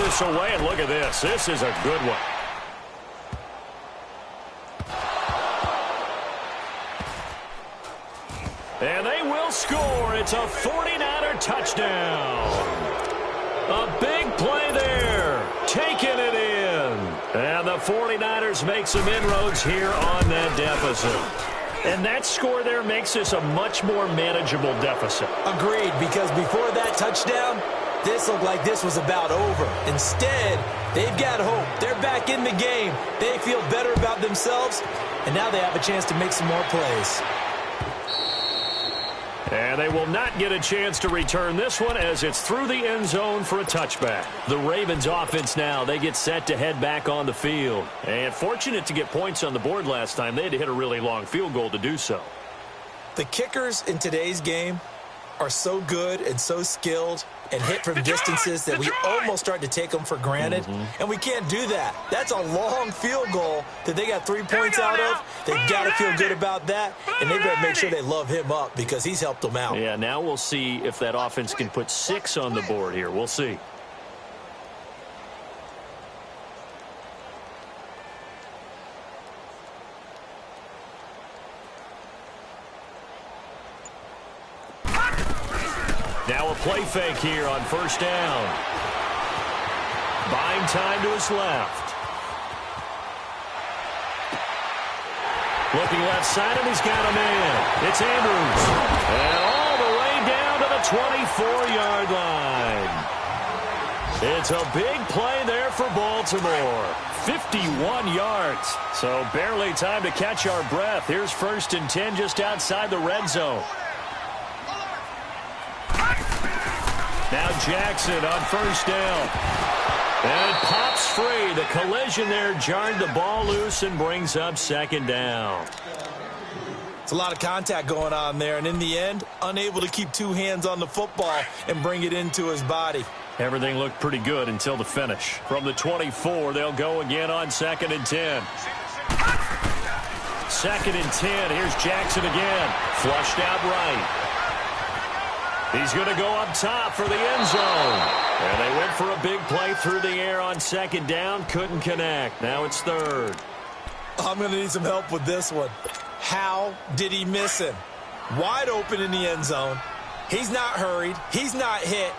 this away, and look at this. This is a good one. And they will score. It's a 49er touchdown. A big play there. Taking it in. And the 49ers make some inroads here on that deficit. And that score there makes this a much more manageable deficit. Agreed, because before that touchdown, this looked like this was about over. Instead, they've got hope. They're back in the game. They feel better about themselves, and now they have a chance to make some more plays. And they will not get a chance to return this one as it's through the end zone for a touchback. The Ravens offense now, they get set to head back on the field. And fortunate to get points on the board last time. They had to hit a really long field goal to do so. The kickers in today's game are so good and so skilled and hit from distances that we almost start to take them for granted. And we can't do that. That's a long field goal that they got 3 points out of. They've got to feel good about that, and they've got to make sure they love him up because he's helped them out. Yeah, now we'll see if that offense can put 6 on the board here. We'll see. Now a play fake here on first down. Buying time to his left. Looking left side, and he's got a man. It's Andrews. And all the way down to the 24-yard line. It's a big play there for Baltimore. 51 yards. So barely time to catch our breath. Here's 1st and 10 just outside the red zone. Now Jackson on first down. And it pops free. The collision there jarred the ball loose and brings up 2nd down. It's a lot of contact going on there, and in the end, unable to keep 2 hands on the football and bring it into his body. Everything looked pretty good until the finish. From the 24, they'll go again on 2nd and 10. 2nd and 10. Here's Jackson again. Flushed out right. He's going to go up top for the end zone. And they went for a big play through the air on 2nd down. Couldn't connect. Now it's 3rd. I'm going to need some help with this one. How did he miss him? Wide open in the end zone. He's not hurried. He's not hit.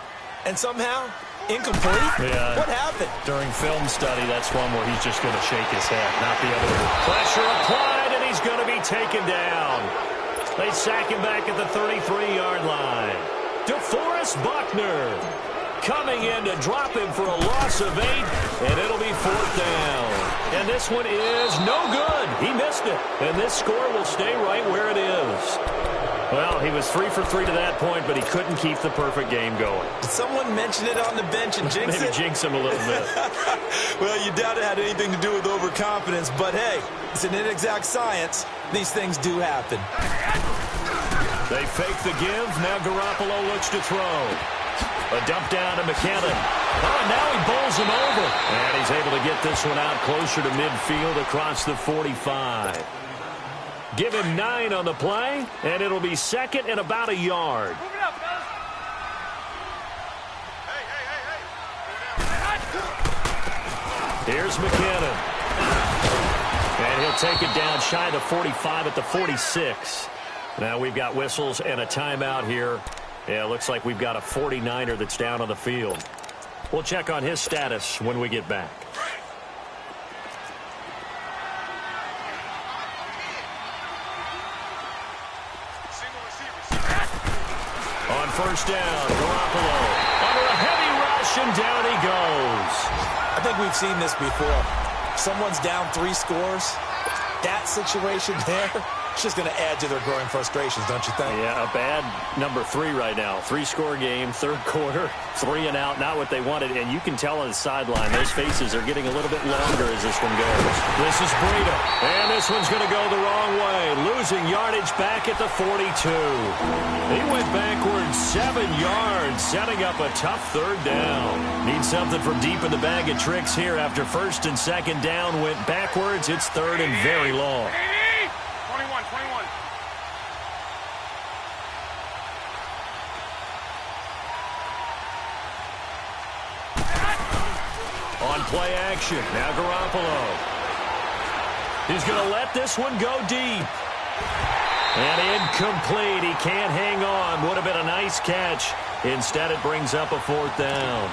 And somehow, incomplete? Yeah. What happened? During film study, that's one where he's just going to shake his head, not the other. Pressure applied, and he's going to be taken down. They sack him back at the 33-yard line. DeForest Buckner coming in to drop him for a loss of 8, and it'll be 4th down. And this one is no good. He missed it, and this score will stay right where it is. Well, he was 3 for 3 to that point, but he couldn't keep the perfect game going. Did someone mention it on the bench and jinx it? Maybe jinx him a little bit. Well, you doubt it had anything to do with overconfidence, but hey, it's an inexact science. These things do happen. They fake the give. Now Garoppolo looks to throw. A dump down to McKinnon. Oh, and now he bowls him over. And he's able to get this one out closer to midfield across the 45. Give him 9 on the play, and it'll be 2nd and about a yard. Here's McKinnon. And he'll take it down shy of the 45 at the 46. Now we've got whistles and a timeout here. Yeah, it looks like we've got a 49er that's down on the field. We'll check on his status when we get back. On first down, Garoppolo under a heavy rush, and down he goes. I think we've seen this before. Someone's down 3 scores. That situation there, it's just going to add to their growing frustrations, don't you think? Yeah, a bad number 3 right now. 3-score game, 3rd quarter, 3 and out, not what they wanted. And you can tell on the sideline, those faces are getting a little bit longer as this one goes. This is Breida, and this one's going to go the wrong way, losing yardage back at the 42. He went backwards 7 yards, setting up a tough 3rd down. Need something from deep in the bag of tricks here after 1st and 2nd down went backwards. It's 3rd and very long. 21. On play action, now Garoppolo. He's going to let this one go deep. And incomplete. He can't hang on. Would have been a nice catch. Instead, it brings up a fourth down.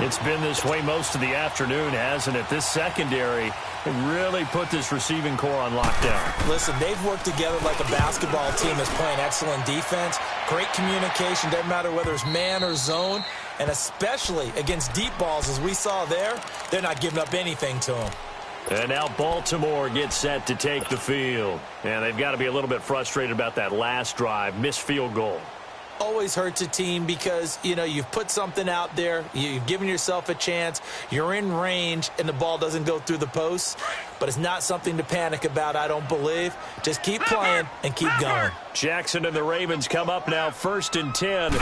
It's been this way most of the afternoon, hasn't it? This secondary really put this receiving core on lockdown. Listen, they've worked together like a basketball team that's playing excellent defense. Great communication, doesn't matter whether it's man or zone. And especially against deep balls, as we saw there, they're not giving up anything to them. And now Baltimore gets set to take the field. And they've got to be a little bit frustrated about that last drive, missed field goal. Always hurts a team because, you know, you've put something out there, you've given yourself a chance, you're in range, and the ball doesn't go through the posts. But it's not something to panic about, I don't believe. Just keep playing and keep going. Jackson and the Ravens come up now 1st and 10.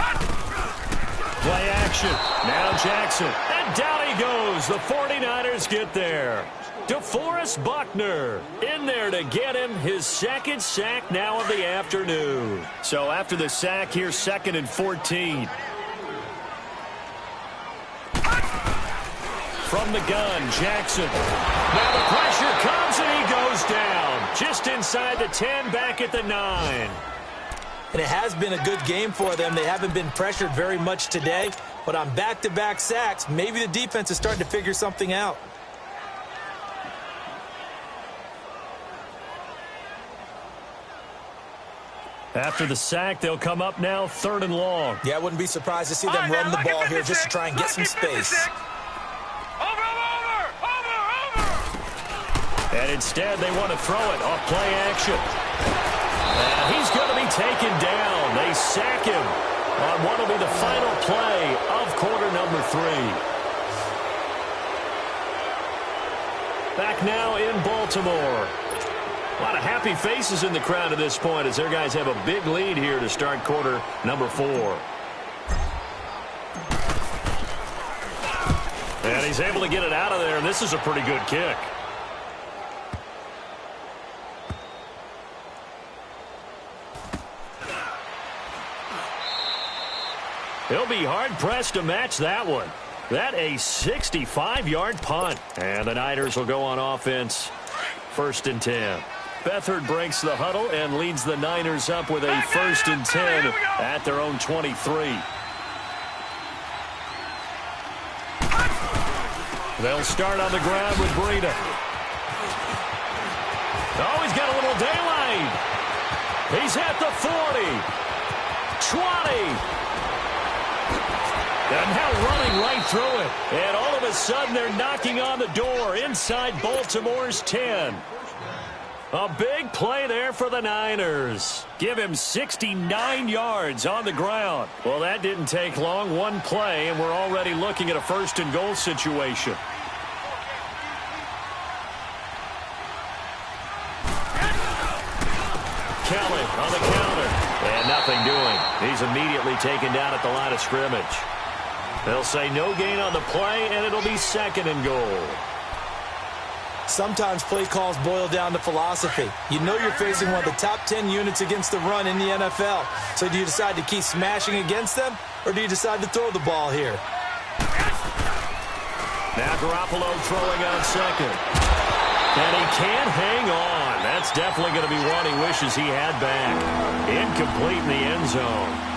Play action. Now Jackson. And down he goes. The 49ers get there. DeForest Buckner in there to get him his second sack now of the afternoon. So after the sack, here's 2nd and 14. From the gun, Jackson. Now the pressure comes and he goes down. Just inside the 10, back at the 9. And it has been a good game for them. They haven't been pressured very much today. But on back-to-back sacks, maybe the defense is starting to figure something out. After the sack, they'll come up now 3rd and long. Yeah, I wouldn't be surprised to see them run the ball here just to try and get some space. Over! And instead, they want to throw it off play action. And he's going to be taken down. They sack him on what will be the final play of quarter number 3. Back now in Baltimore. A lot of happy faces in the crowd at this point as their guys have a big lead here to start quarter number 4. And he's able to get it out of there, and this is a pretty good kick. He'll be hard-pressed to match that one. That a 65-yard punt. And the Niners will go on offense. 1st and 10. Beathard breaks the huddle and leads the Niners up with a 1st and 10 at their own 23. They'll start on the ground with Breida. Oh, he's got a little daylight. He's at the 40. 20. And now running right through it. And all of a sudden, they're knocking on the door inside Baltimore's 10. A big play there for the Niners. Give him 69 yards on the ground. Well, that didn't take long. One play, and we're already looking at a 1st and goal situation. Kelly on the counter. And nothing doing. He's immediately taken down at the line of scrimmage. They'll say no gain on the play, and it'll be 2nd and goal. Sometimes play calls boil down to philosophy. You know you're facing one of the top 10 units against the run in the NFL. So do you decide to keep smashing against them, or do you decide to throw the ball here? Now Garoppolo throwing on 2nd. And he can't hang on. That's definitely going to be one he wishes he had back. Incomplete in the end zone.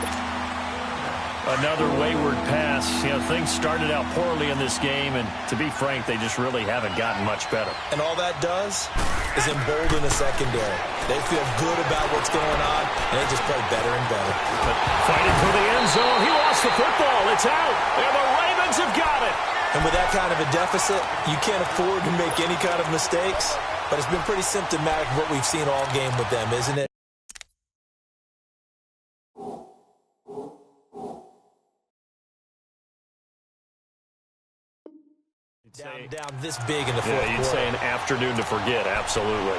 Another wayward pass. You know, things started out poorly in this game, and to be frank, they just really haven't gotten much better. And all that does is embolden the secondary. They feel good about what's going on, and they just play better and better. But fighting for the end zone, he lost the football. It's out, and the Ravens have got it. And with that kind of a deficit, you can't afford to make any kind of mistakes. But it's been pretty symptomatic of what we've seen all game with them, isn't it? Down this big in the fourth quarter. You'd say an afternoon to forget, absolutely.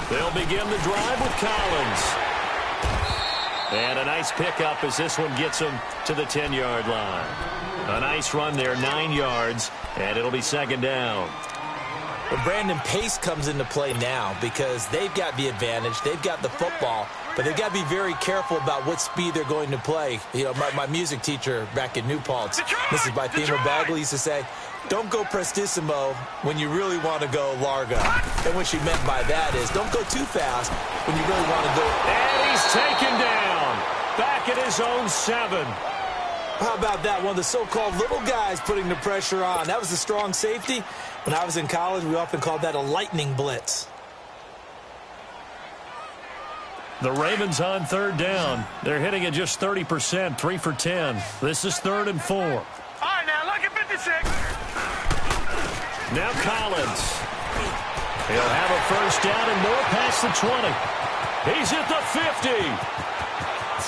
They'll begin the drive with Collins. And a nice pickup as this one gets them to the 10-yard line. A nice run there, 9 yards, and it'll be second down. But Brandon, pace comes into play now because they've got the advantage. They've got the football, but they've got to be very careful about what speed they're going to play. You know, my music teacher back in New Paltz, Mrs. Bythema Bagley, used to say, don't go prestissimo when you really want to go largo. And what she meant by that is don't go too fast when you really want to go. And he's taken down back at his own 7. How about that? One of the so-called little guys putting the pressure on. That was a strong safety. When I was in college, we often called that a lightning blitz. The Ravens on third down. They're hitting at just 30%, 3 for 10. This is 3rd and 4. All right, now look at 56. Now Collins. He'll have a first down and more past the 20. He's at the 50.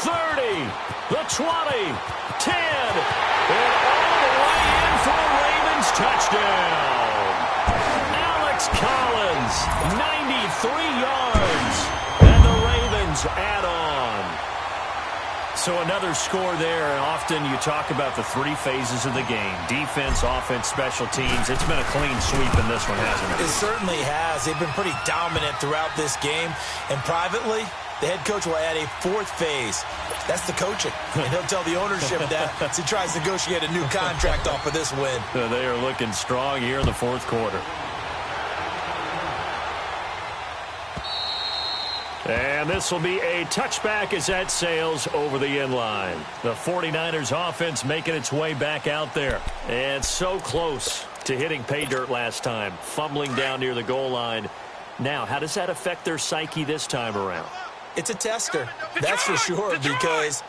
30. The 20. 10. And all the way in for a Ravens touchdown. Alex Collins, 93 yards. And the Ravens add on. So another score there. And often you talk about the 3 phases of the game. Defense, offense, special teams. It's been a clean sweep in this one, hasn't it? It certainly has. They've been pretty dominant throughout this game. And privately, the head coach will add a 4th phase. That's the coaching. And he'll tell the ownership that as he tries to negotiate a new contract off of this win. They are looking strong here in the 4th quarter. And this will be a touchback as that sails over the end line. The 49ers offense making its way back out there. And so close to hitting pay dirt last time. Fumbling down near the goal line. Now, how does that affect their psyche this time around? It's a tester, that's for sure, because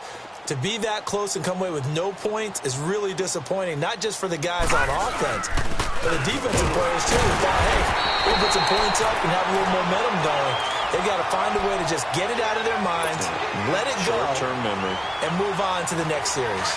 to be that close and come away with no points is really disappointing, not just for the guys on offense, but the defensive players, too, who thought, hey, we'll put some points up and have a little momentum going. They've got to find a way to just get it out of their minds, let it go, short-term memory, and move on to the next series.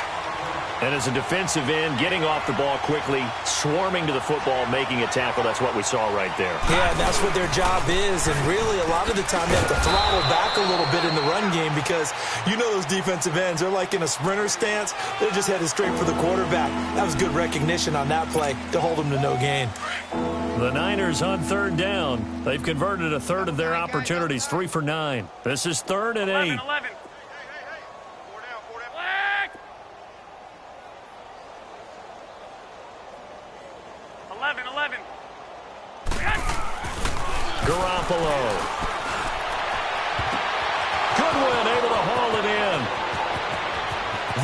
And as a defensive end, getting off the ball quickly, swarming to the football, making a tackle, that's what we saw right there. Yeah, that's what their job is. And really, a lot of the time, they have to throttle back a little bit in the run game because you know those defensive ends, they're like in a sprinter stance. They're just headed straight for the quarterback. That was good recognition on that play to hold them to no gain. The Niners on third down. They've converted a third of their opportunities, 3 for 9. This is 3rd and 8. 11. 11. Garoppolo. Goodwin able to haul it in.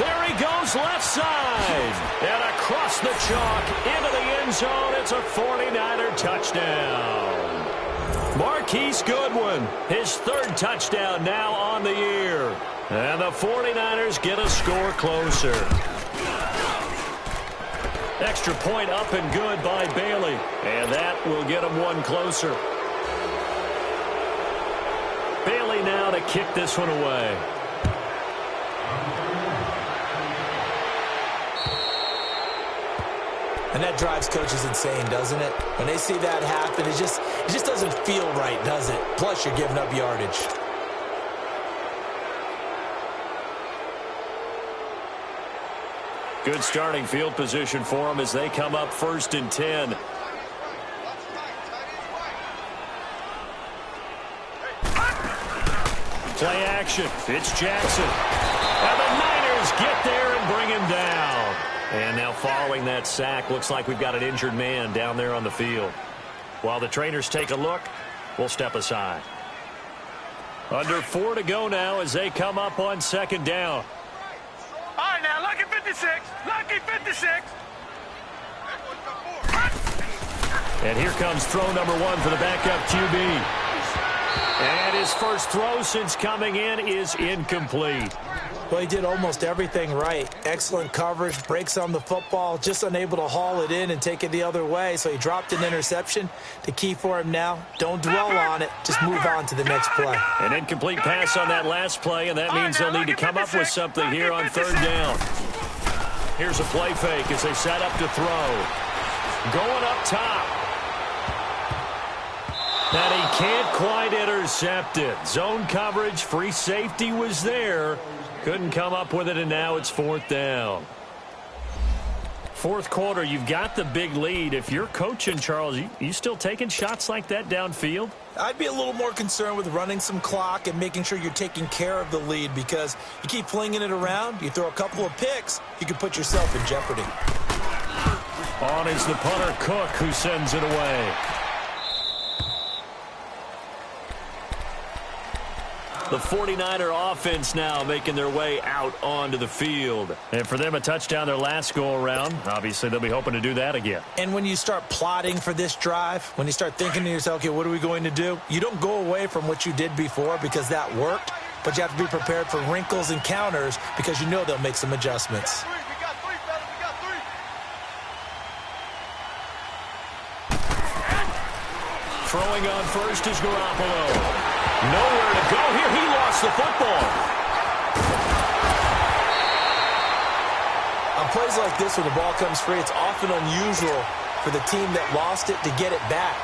There he goes left side. And across the chalk into the end zone. It's a 49er touchdown. Marquise Goodwin, his 3rd touchdown now on the year. And the 49ers get a score closer. Extra point up and good by Bailey. And that will get him one closer. Bailey now to kick this one away. And that drives coaches insane, doesn't it? When they see that happen, it just doesn't feel right, does it? Plus, you're giving up yardage. Good starting field position for them as they come up 1st and 10. Play action. It's Jackson. And the Niners get there and bring him down. And now following that sack, looks like we've got an injured man down there on the field. While the trainers take a look, we'll step aside. Under 4 to go now as they come up on 2nd down. All right, now, lucky 56. Lucky 56. And here comes throw number 1 for the backup QB. And his first throw since coming in is incomplete. Well, he did almost everything right. Excellent coverage, breaks on the football, just unable to haul it in and take it the other way. So he dropped an interception. The key for him now, don't dwell on it. Just move on to the next play. An incomplete pass on that last play, and that means they'll need to come up with something here on 3rd down. Here's a play fake as they set up to throw. Going up top. And he can't quite intercept it. Zone coverage, free safety was there. Couldn't come up with it, and now it's 4th down. Fourth quarter, you've got the big lead. If you're coaching, Charles, you still taking shots like that downfield? I'd be a little more concerned with running some clock and making sure you're taking care of the lead, because you keep flinging it around, you throw a couple of picks, you can put yourself in jeopardy. On is the punter, Cook, who sends it away. The 49er offense now making their way out onto the field. And for them, a touchdown their last go-around. Obviously, they'll be hoping to do that again. And when you start plotting for this drive, when you start thinking to yourself, okay, what are we going to do? You don't go away from what you did before because that worked, but you have to be prepared for wrinkles and counters because you know they'll make some adjustments. Throwing on first is Garoppolo. Nowhere to go here. He lost the football. On plays like this where the ball comes free, it's often unusual for the team that lost it to get it back,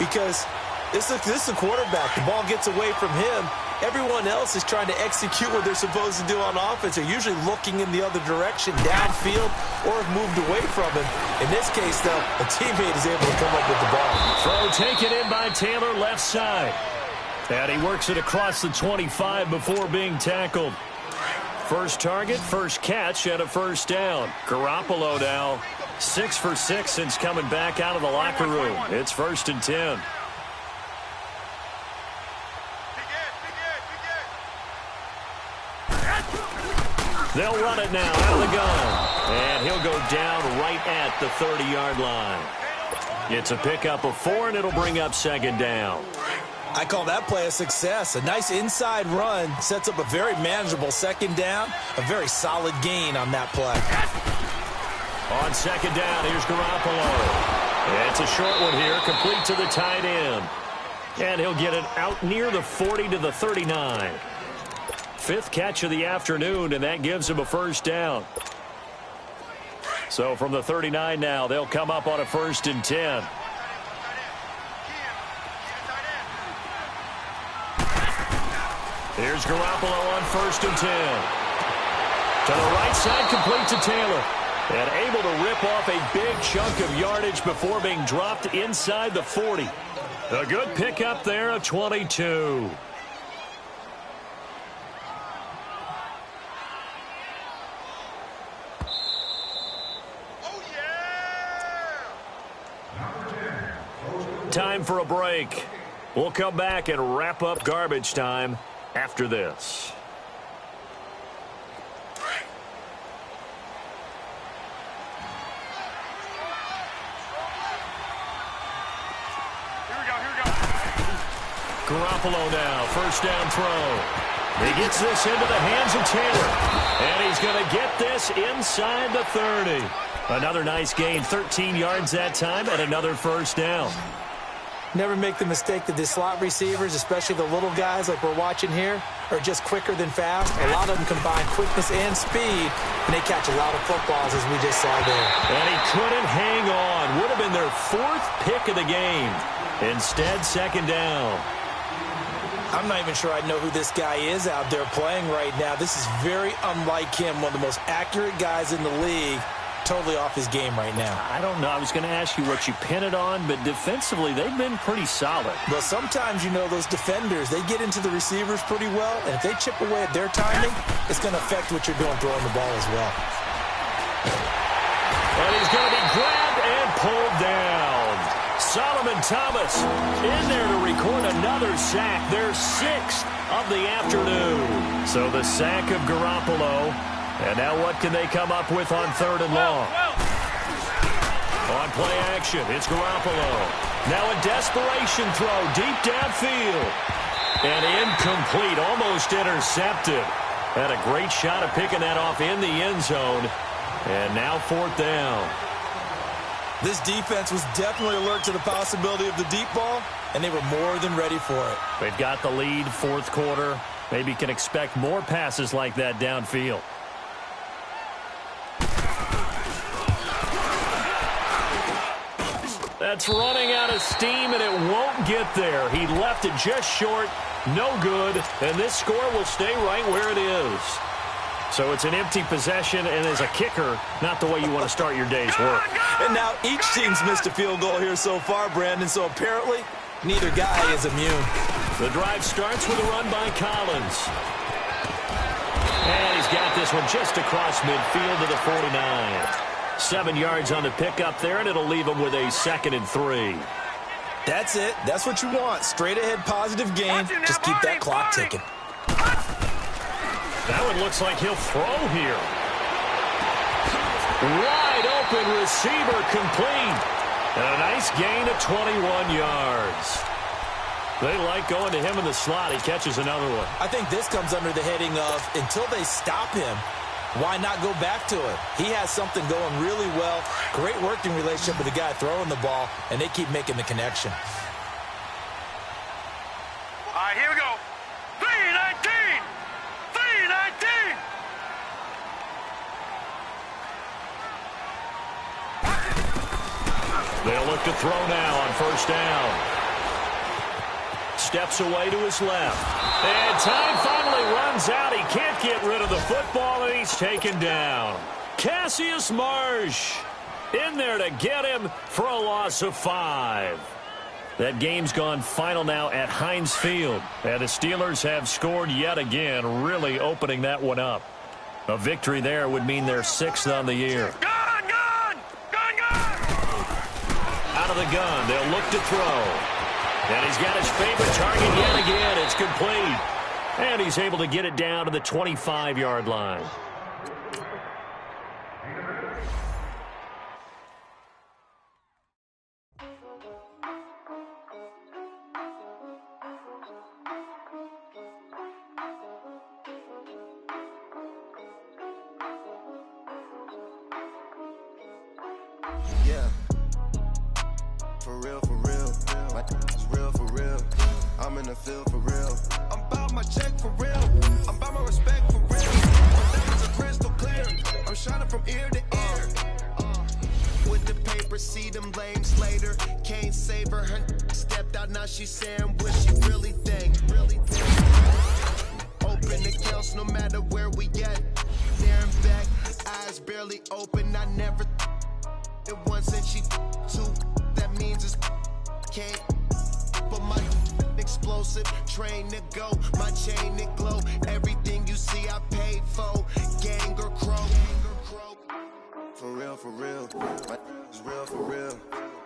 because this is a quarterback. The ball gets away from him. Everyone else is trying to execute what they're supposed to do on offense. They're usually looking in the other direction, downfield, or have moved away from him. In this case, though, a teammate is able to come up with the ball. Throw taken in by Taylor, left side. And he works it across the 25 before being tackled. First target, first catch, and a first down. Garoppolo now 6 for 6 since coming back out of the locker room. It's 1st and 10. They'll run it now out of the gun. And he'll go down right at the 30-yard line. It's a pickup of 4, and it'll bring up 2nd down. I call that play a success. A nice inside run sets up a very manageable 2nd down. A very solid gain on that play. On 2nd down, here's Garoppolo. It's a short one here, complete to the tight end. And he'll get it out near the 40 to the 39. 5th catch of the afternoon, and that gives him a first down. So from the 39 now, they'll come up on a 1st and 10. Here's Garoppolo on 1st and 10. To the right side, complete to Taylor. And able to rip off a big chunk of yardage before being dropped inside the 40. A good pickup there of 22. Time for a break. We'll come back and wrap up garbage time after this. Here we go. Garoppolo now, first down throw. He gets this into the hands of Taylor. And he's going to get this inside the 30. Another nice gain, 13 yards that time, and another first down. Never make the mistake that the slot receivers, especially the little guys like we're watching here, are just quicker than fast. A lot of them combine quickness and speed, and they catch a lot of footballs, as we just saw there. And he couldn't hang on. Would have been their 4th pick of the game. Instead, 2nd down. I'm not even sure I know who this guy is out there playing right now. This is very unlike him, one of the most accurate guys in the league. Totally off his game right now. I don't know. I was going to ask you what you pin it on, but defensively, they've been pretty solid. Well, sometimes, those defenders, they get into the receivers pretty well, and if they chip away at their timing, it's going to affect what you're doing throwing the ball as well. And he's going to be grabbed and pulled down. Solomon Thomas in there to record another sack, their 6th of the afternoon. So the sack of Garoppolo. And now what can they come up with on 3rd and long? On play action, it's Garoppolo. Now a desperation throw deep downfield. And incomplete, almost intercepted. Had a great shot of picking that off in the end zone. And now 4th down. This defense was definitely alert to the possibility of the deep ball, and they were more than ready for it. They've got the lead, 4th quarter. Maybe can expect more passes like that downfield. That's running out of steam, and it won't get there. He left it just short, no good, and this score will stay right where it is. So it's an empty possession, and as a kicker, not the way you want to start your day's work. And now each team's missed a field goal here so far, Brandon, so apparently neither guy is immune. The drive starts with a run by Collins. And he's got this one just across midfield to the 49. 7 yards on the pickup there, and it'll leave him with a 2nd and 3. That's it. That's what you want. Straight ahead positive game. Just keep that clock ticking. That one looks like he'll throw here. Wide open receiver complete. And a nice gain of 21 yards. They like going to him in the slot. He catches another one. I think this comes under the heading of until they stop him, why not go back to it? He has something going really well. Great working relationship with the guy throwing the ball, and they keep making the connection. All right, here we go. 3-19. 3-19. They'll look to throw now on first down. Steps away to his left. And time finally runs out. He can't get rid of the football, and he's taken down. Cassius Marsh in there to get him for a loss of 5. That game's gone final now at Heinz Field. And the Steelers have scored yet again, really opening that one up. A victory there would mean they're 6th on the year. Gun, gun! Gun, gun! Out of the gun, they'll look to throw. And he's got his favorite target yet again. It's complete. And he's able to get it down to the 25-yard line. Yeah. For real, for real. Like, it's real, for real. I'm in the field, for real. I'm about my check, for real. I'm about my respect, for real. My diamonds are crystal clear. I'm shining from ear to ear. With the paper, see them lames later. Can't save her. Her stepped out, now she's saying what she really think. Really think. Open accounts no matter where we at. There and back, eyes barely open. I never it once and she two. That means it's can't. But my explosive train to go. My chain it glow. Everything you see I paid for. Gang or crow. For real, for real. Like, it's real, for real.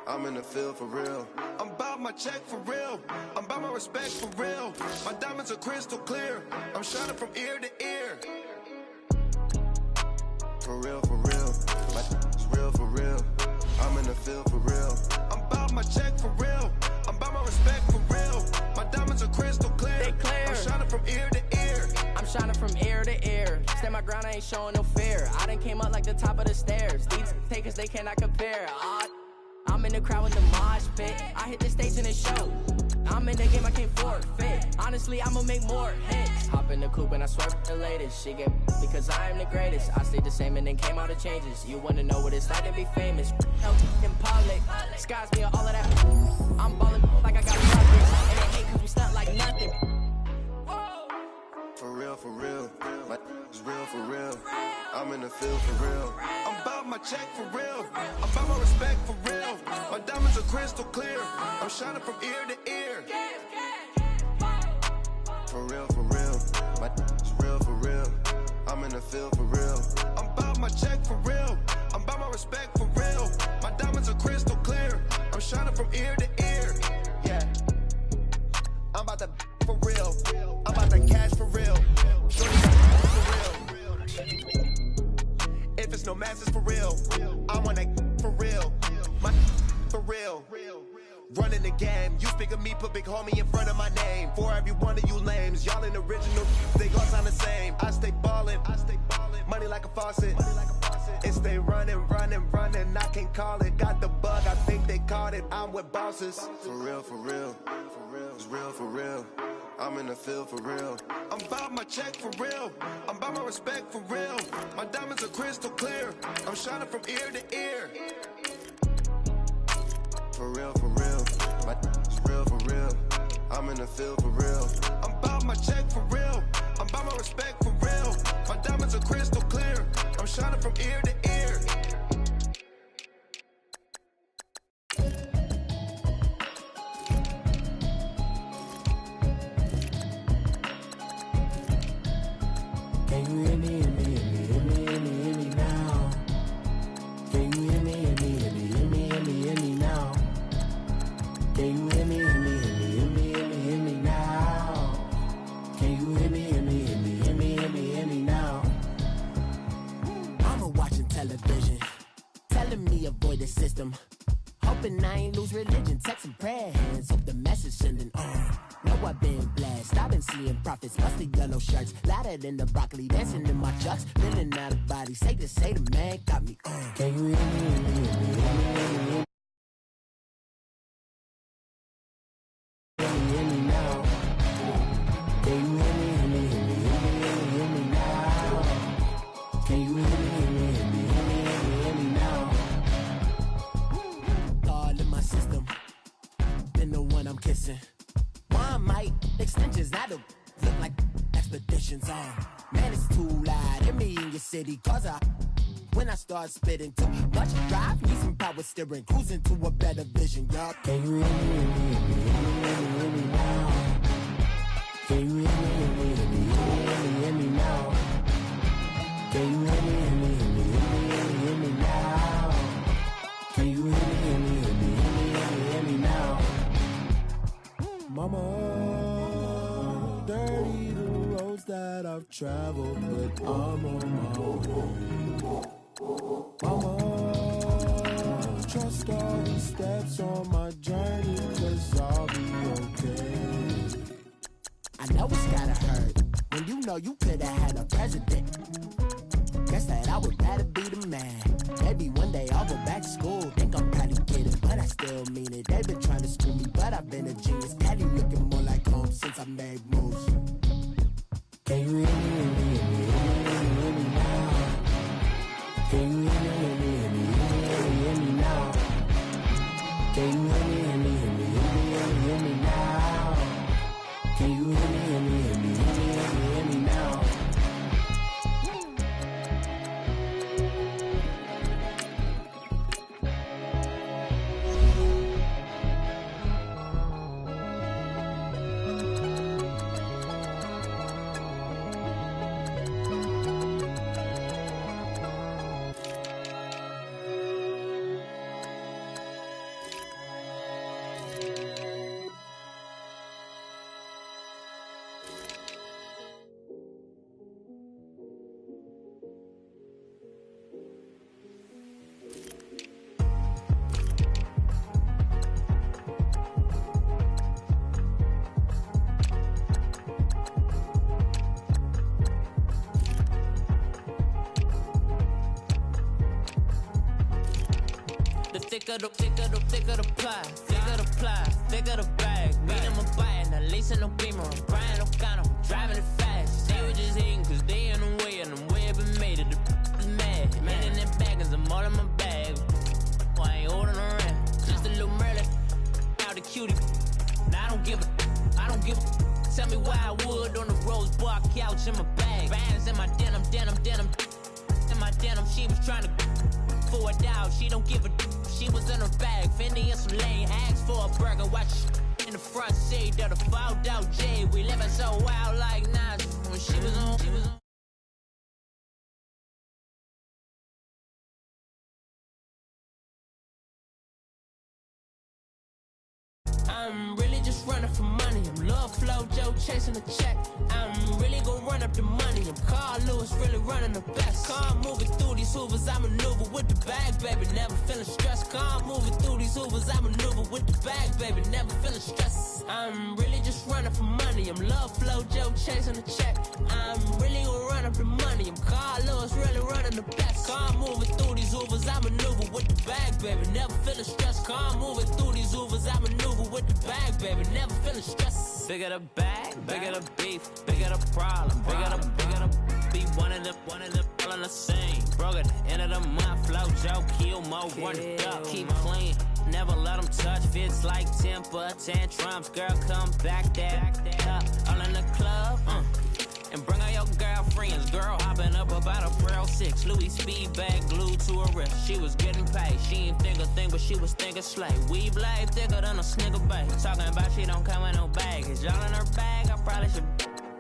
I'm in the field, for real. I'm about my check, for real. I'm about my respect, for real. My diamonds are crystal clear. I'm shining from ear to ear. For real, for real. Like, it's real, for real. I'm in the field, for real. I'm about my check, for real. I'm about my respect, for real. My diamonds are crystal clear. They clear. I'm shining from ear to ear. I'm shining from ear to ear. Stand my ground, I ain't showing no fear. I done came up like the top of the stairs. These takers, they cannot compare. I'm in the crowd with the mosh pit. I hit the stage in the show. I'm in the game, I can't forfeit. Honestly, I'ma make more hits. Hop in the coupe and I swerve the latest. She get because I am the greatest. I stayed the same and then came out of changes. You wanna know what it's like to be famous? No in public. Skies me all of that. I'm ballin' like I got buckets. And they hate cause we stunt like nothing. For real, for real. Like, it's real, for real. I'm in the field, for real. I'm about my check, for real. I'm about my respect, for real. My diamonds are crystal clear. I'm shining from ear to ear. For real, for real. Like, it's real, for real. I'm in the field, for real. I'm about my check, for real. I'm about my respect, for real. My diamonds are crystal clear. I'm shining from ear to ear. Yeah. I'm about to for real. I'm about to cash for real. Shorty for real. If it's no mass, it's for real. I want that for real. My for real. Running the game. You speak of me, put big homie in front of my name. For every one of you lames, y'all in original, they all sound the same. I stay ballin'. Money like a faucet. It stay running. I can't call it. Got the bug, I think they caught it. I'm with bosses. For real. It's real, for real. I'm in the field, for real. I'm about my check, for real. I'm about my respect, for real. My diamonds are crystal clear. I'm shining from ear to ear. For real, for real. My is real, for real. I'm in the field, for real. I'm about my check, for real. I'm about my respect, for real. My diamonds are crystal clear. I'm shining from ear to ear. Can you hear me, hear me, hear me, hear me, hear me, hear me now? Can you hear me, hear me, hear me, hear me, hear me, hear me now? Can you hear me, hear me, hear me, hear me, hear me, hear me now? Can you hear me, hear me, hear me, hear me, hear me, hear me now? Mama watching television, telling me avoid the system. Hoping I ain't lose religion, texting prayer hands, hope the message sending on. Know I've been blessed, I've been seeing prophets, mostly yellow shirts, louder than the broccoli, dancing in my chucks, feeling out of body, safe to say the man got me on. Can you hear me, hear me, hear me, hear me, hear me, hear me, hear me now? Can you hear me, hear me, hear me, hear me, hear me, hear me now? Can you hear me, hear me, hear me, hear me, hear me, hear me now? All in my system, been the one I'm kissing. One might extensions, I don't look like expeditions on. Man, it's too loud in me in your city, cause when I start spitting too much drive, need some power steering, cruising to a better vision, y'all. Can you hear me, hear me, hear me, hear me, hear me, hear me now? Can you hear me, hear me, hear me, hear me, hear me, hear me now? Can you hear me, hear me, hear me, hear me, hear me, hear me now? Can you hear me, hear me, hear me, hear me, hear me, hear me now? Mama, dirty the roads that I've traveled, but I'm on my way. Mama, trust all the steps on my journey, 'cause I'll be okay. I know it's gotta hurt when you know you could've had a president. Guess that I would rather be the man. Maybe one day I'll go back to school. Think I'm probably kidding, but I still mean it. They've been trying to school me, but I've been a genius. Daddy looking more like home since I made moves. Can you hear me, hear me, hear me, hear me, hear me, hear me now? Can you hear me, hear me, hear me, hear me, hear me, hear me now? Can you hear me, hear me, hear me, hear me, hear me, hear me now? Can you hear me, hear me, hear me, hear me, hear me, hear me now? Thicker the pie, thicker the bag. Meet them a buying, at least in no beamer. I'm Brian O'Connor, driving it fast. They were just hating cause they in the way, and the way I've been made it, the is mad. Man in them baggins, I'm all in my bag. I ain't holding around, just a little Merlin, out the cutie. Now I don't give a, tell me why I would on the rose bar couch in my bag. Bands in my denim, in my denim, she was trying to for a doubt, she don't give a she was in her bag, Fendi and some lame hags for a burger, watch in the front seat of the fouled out J, we living so wild like Nas, when she was on, I'm really just running for money. I'm Love Flow Joe chasing the check. I'm really gonna run up the money. I'm Carl Lewis, really running the best. Car moving through these hoovers, I maneuver with the bag, baby. Never feeling stressed. Car moving through these hoovers, I maneuver with the bag, baby. Never feeling stressed. I'm really just running for money. I'm Love Flow Joe chasing the check. I'm really gonna run up the money. I'm Carl Lewis, really running the best. Car moving through these hoovers, I maneuver with the bag, baby. Never feeling stressed. Car moving through these hoovers, I maneuver with the bag, baby. Never feeling stressed. Bigger the bag, bigger the beef, bigger the problem, bigger the be one of them all in the same. Broke at the end of the month, Flow Joe, kill more, run it up, keep playing. never let them touch. Fits like temper tantrums. Girl, come back that up. All in the club, and bring all your girlfriends. Girl hopping up about a Pearl 6. Louis speed bag glued to her wrist. She was getting paid. She ain't think a thing, but she was thinking slay. We blade thicker than a snigger bag. Talking about she don't come with no baggage. All in her bag, I probably should.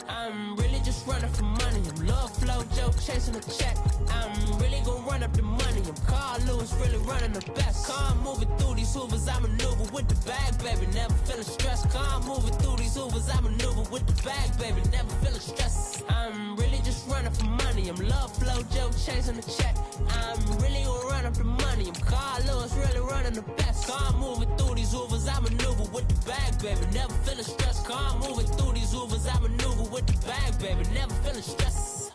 I'm really just running for money. I'm love flow, joke, chasing a check. I'm really gonna run up the money. I'm Carl Lewis, really running the best. Car moving through these hoovers, I maneuver with the bag, baby. Never feeling stressed. Car moving through these hoovers, I maneuver with the bag, baby. Never feeling stressed. I'm really just running for money. I'm love flow, joke, chasing a check. I'm really gonna run up the money. I'm Carl Lewis, really running the best. Car moving through these hoovers, I maneuver with the bag, baby. Never feeling stressed. Car moving through these hoovers, I maneuver with the bag, baby. Never feeling stressed.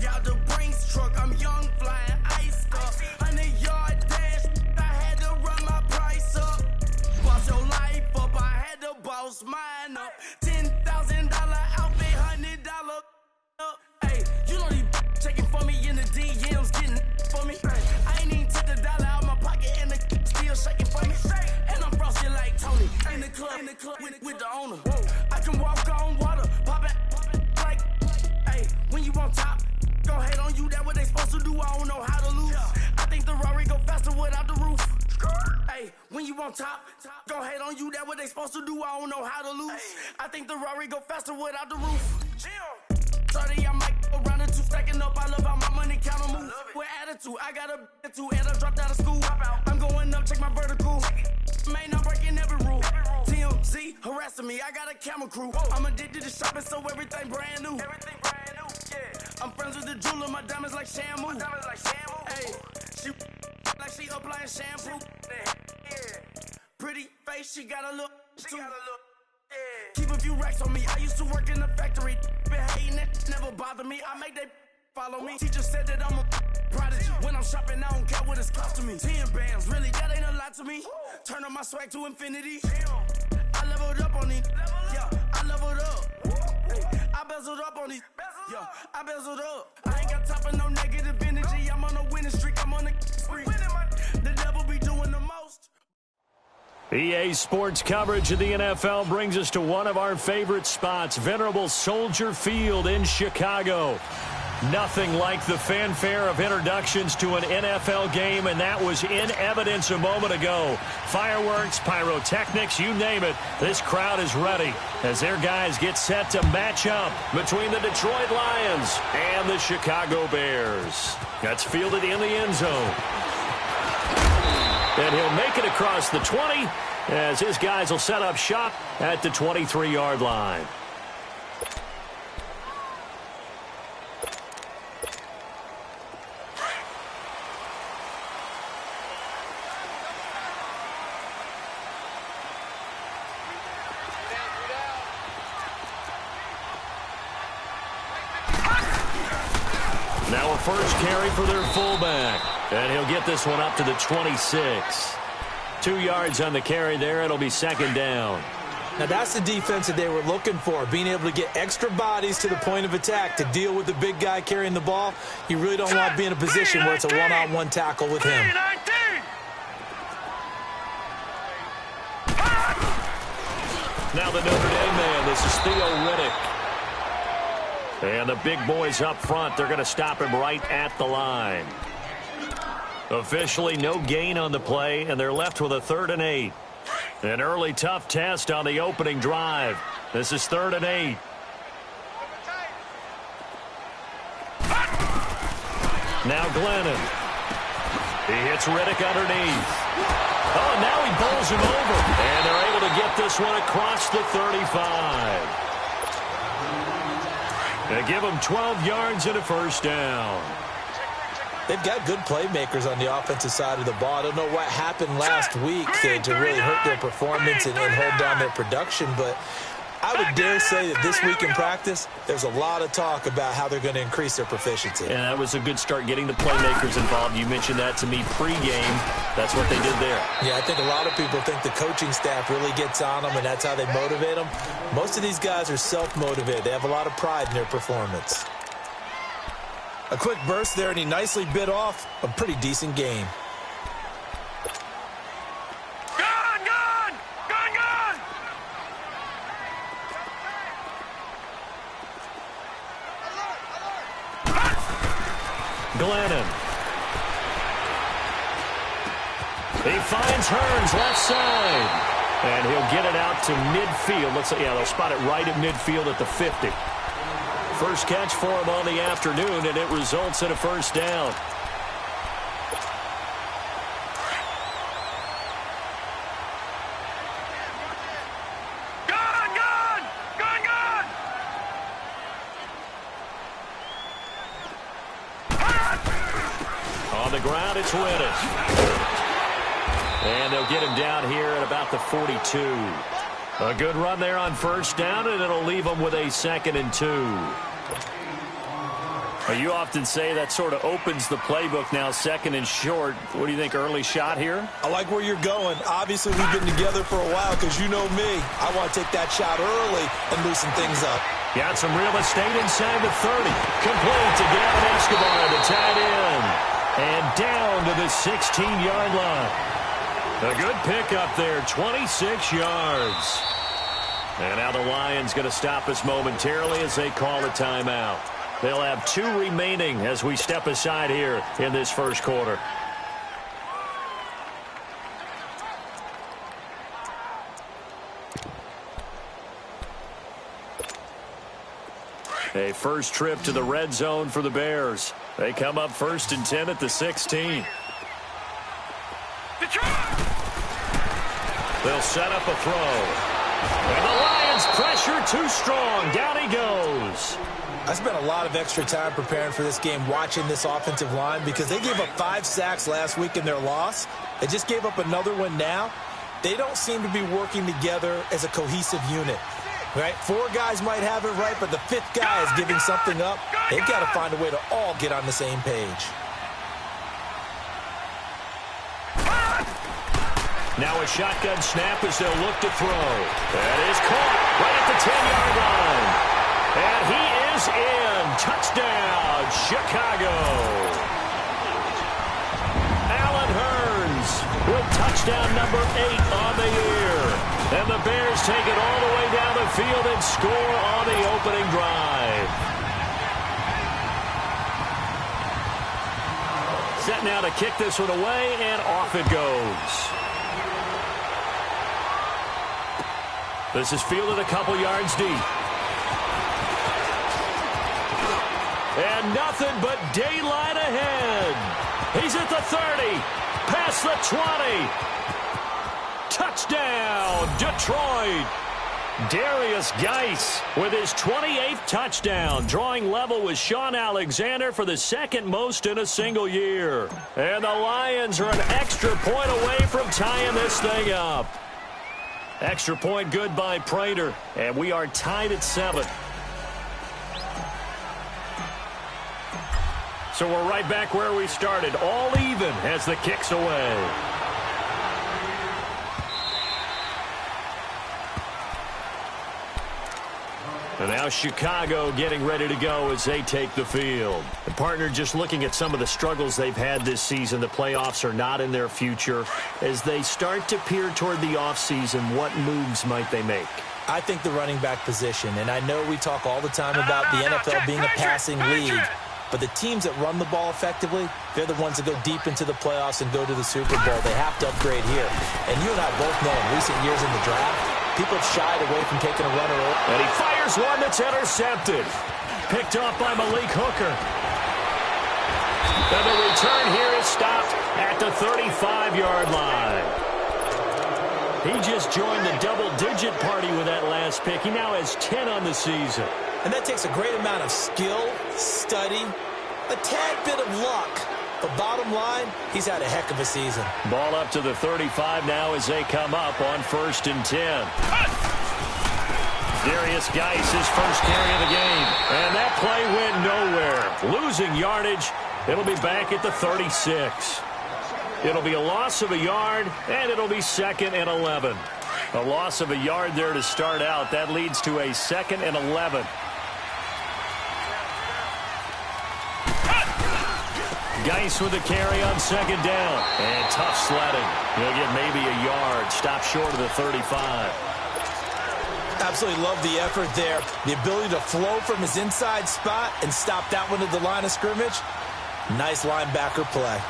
Out the Brinks truck, I'm young, flying ice up. 100-yard dash, I had to run my price up. Boss your life up, I had to boss mine up. $10,000 outfit, $100 up. Hey, you know these checking for me in the DMs, getting for me. I ain't even took the dollar out my pocket and the still shaking for me. And I'm frosty like Tony in the club with the owner. I can walk on water, pop it like, hey, when you on top. Gon' hate on you, that what they supposed to do, I don't know how to lose. I think the Rari go faster without the roof. Hey, when you on top, gon' hate on you, that what they supposed to do, I don't know how to lose. I think the Rari go faster without the roof. 30, I'm like around the two, stacking up, I love how my money count on move. With attitude, I got a attitude, and I dropped out of school. I'm going up, check my vertical. Man, I'm breaking every rule. TMZ harassing me, I got a camera crew. I'm addicted to shopping, so everything brand new. I'm friends with the jeweler, my diamonds like Shamu. Hey, she like she applying shampoo. Pretty face, she got a look. Keep a few racks on me. I used to work in the factory. Been hating it, never bother me. I make they follow me. Teacher said that I'm a prodigy. When I'm shopping, I don't care what it's cost to me. 10 bands, really, that ain't a lot to me. Turn on my swag to infinity. I leveled up on these. Yeah, I leveled up. I bezeled up on these. Yeah, I bezeled up. I ain't got time for no negative energy. I'm on a winning streak. I'm on a spree. The devil be doing the most. EA Sports coverage of the NFL brings us to one of our favorite spots, venerable Soldier Field in Chicago. Nothing like the fanfare of introductions to an NFL game, and that was in evidence a moment ago. Fireworks, pyrotechnics, you name it. This crowd is ready as their guys get set to match up between the Detroit Lions and the Chicago Bears. That's fielded in the end zone. And he'll make it across the 20 as his guys will set up shop at the 23-yard line. Now a first carry for their fullback. And he'll get this one up to the 26. 2 yards on the carry there. It'll be second down. Now that's the defense that they were looking for, being able to get extra bodies to the point of attack to deal with the big guy carrying the ball. You really don't want to be in a position where it's a one-on-one tackle with him. Now the Notre Dame man, this is Theo Riddick. And the big boys up front, they're going to stop him right at the line. Officially no gain on the play, and they're left with a 3rd and 8. An early tough test on the opening drive. This is 3rd and 8. Now Glennon. He hits Riddick underneath. Oh, and now he bowls him over. And they're able to get this one across the 35. They give him 12 yards and a first down. They've got good playmakers on the offensive side of the ball. I don't know what happened last week to really hurt their performance and hold down their production, but I would dare say that this week in practice, there's a lot of talk about how they're going to increase their proficiency. And that was a good start getting the playmakers involved. You mentioned that to me pregame. That's what they did there. Yeah, I think a lot of people think the coaching staff really gets on them, and that's how they motivate them. Most of these guys are self-motivated. They have a lot of pride in their performance. A quick burst there, and he nicely bit off a pretty decent game. Glennon. He finds Hearns left side. And he'll get it out to midfield. They'll spot it right at midfield at the 50. First catch for him on the afternoon, and it results in a first down. On the ground, it's Rennes. And they'll get him down here at about the 42. A good run there on first down, and it'll leave them with a 2nd and 2. You often say that sort of opens the playbook now, 2nd and short. What do you think, early shot here? I like where you're going. Obviously, we've been together for a while because you know me. I want to take that shot early and loosen things up. Got some real estate inside the 30. Complete to Gavin Escobar, the tight end. And down to the 16-yard line. A good pickup there, 26 yards. And now the Lions going to stop us momentarily as they call a timeout. They'll have 2 remaining as we step aside here in this first quarter. A first trip to the red zone for the Bears. They come up 1st and 10 at the 16. They'll set up a throw. And the Lions pressure too strong. Down he goes. I spent a lot of extra time preparing for this game watching this offensive line because they gave up 5 sacks last week in their loss. They just gave up another one now. They don't seem to be working together as a cohesive unit. Right? 4 guys might have it right, but the 5th guy is giving something up. They've got to find a way to all get on the same page. Now a shotgun snap as they'll look to throw. That is caught right at the 10-yard line. And he is in. Touchdown, Chicago. Allen Hearns with touchdown number 8 on the year. And the Bears take it all the way down the field and score on the opening drive. Set now to kick this one away, and off it goes. This is fielded a couple yards deep. And nothing but daylight ahead. He's at the 30, past the 20. Touchdown, Detroit. Darius Geis with his 28th touchdown, drawing level with Sean Alexander for the 2nd most in a single year. And the Lions are an extra point away from tying this thing up. Extra point good by Prater, and we are tied at 7. So we're right back where we started, all even as the kick's away. And now Chicago getting ready to go as they take the field. The partner, just looking at some of the struggles they've had this season, the playoffs are not in their future. As they start to peer toward the offseason, what moves might they make? I think the running back position, and I know we talk all the time about the NFL being a passing league, but the teams that run the ball effectively, they're the ones that go deep into the playoffs and go to the Super Bowl. They have to upgrade here. And you and I both know in recent years in the draft, people have shied away from taking a runner. And he fires one that's intercepted. Picked off by Malik Hooker. And the return here is stopped at the 35-yard line. He just joined the double-digit party with that last pick. He now has 10 on the season. And that takes a great amount of skill, study, a tad bit of luck. But bottom line, he's had a heck of a season. Ball up to the 35 now as they come up on 1st and 10. Darius Geis, his first carry of the game. And that play went nowhere. Losing yardage. It'll be back at the 36. It'll be a loss of a yard, and it'll be 2nd and 11. A loss of a yard there to start out. That leads to a 2nd and 11. Geis with the carry on 2nd down. And tough sledding. He'll get maybe a yard. Stop short of the 35. Absolutely love the effort there. The ability to flow from his inside spot and stop that one at the line of scrimmage. Nice linebacker play.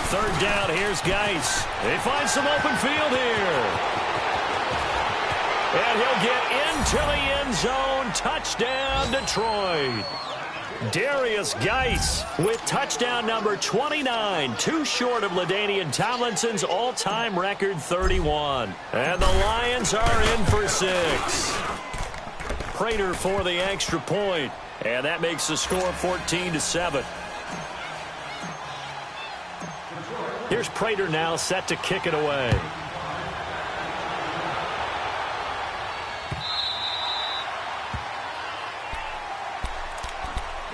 Third down, here's Geis. They find some open field here. And he'll get into the end zone. Touchdown, Detroit. Darius Geis with touchdown number 29, too short of LaDainian Tomlinson's all-time record 31. And the Lions are in for 6. Prater for the extra point, and that makes the score 14-7. Here's Prater now set to kick it away.